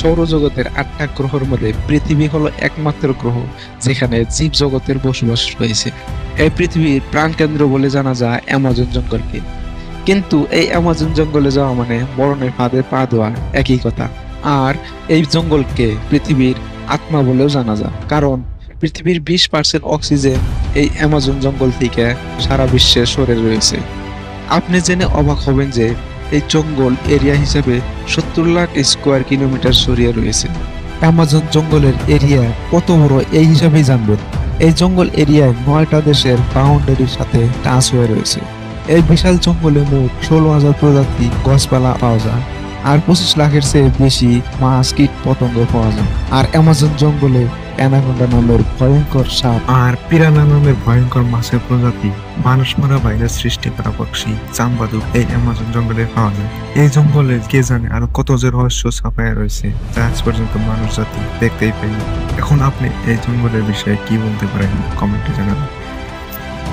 সৌরজগতের ৮টা গ্রহের মধ্যে পৃথিবী হলো একমাত্র গ্রহ যেখানে জীবজগতের বসবাস রয়েছে। এই পৃথিবীর প্রাণকেন্দ্র বলে জানা যায় অ্যামাজন জঙ্গলকে। কিন্তু এই অ্যামাজন জঙ্গলে যাওয়া মানে মরণের ফাঁদে পা দেওয়া, একই কথা। আর এই জঙ্গলকে পৃথিবীর আত্মা বলেও জানা যায়, কারণ পৃথিবীর 20% অক্সিজেন এই অ্যামাজন জঙ্গল থেকে সারা বিশ্বে সরে রয়েছে। আপনি জেনে অবাক হবেন যে এই জঙ্গল এরিয়া হিসেবে 70 লাখ স্কোয়ার কিলোমিটার ছড়িয়ে রয়েছে। অ্যামাজন জঙ্গলের এরিয়া কত বড় এই হিসাবেই জানবেন। এই জঙ্গল এরিয়ায় 9টা দেশের বাউন্ডারির সাথে টাচ হয়ে রয়েছে। এই বিশাল জঙ্গলে মোট 16,000 প্রজাতি গাছপালা পাওয়া যায়, আর 25 লাখের চেয়ে বেশি মাছ কীট পতঙ্গ পাওয়া যায়। আর অ্যামাজন জঙ্গলে অ্যানাকোন্ডা নামের ভয়ঙ্কর সাপ আর পিরানা নামের ভয়ঙ্কর মাছের প্রজাতি, মানুষ মারা ভাইরাস সৃষ্টি করা পক্ষী চাম্বাদুক এই অ্যামাজন জঙ্গলে পাওয়া যায়। এই জঙ্গলে কে জানে আরো কত যে রহস্য ছাপায়া রয়েছে যা আজ পর্যন্ত মানুষ জাতি দেখতেই পায়নি। এখন আপনি এই জঙ্গলের বিষয়ে কি বলতে পারেন কমেন্টে জানাবেন।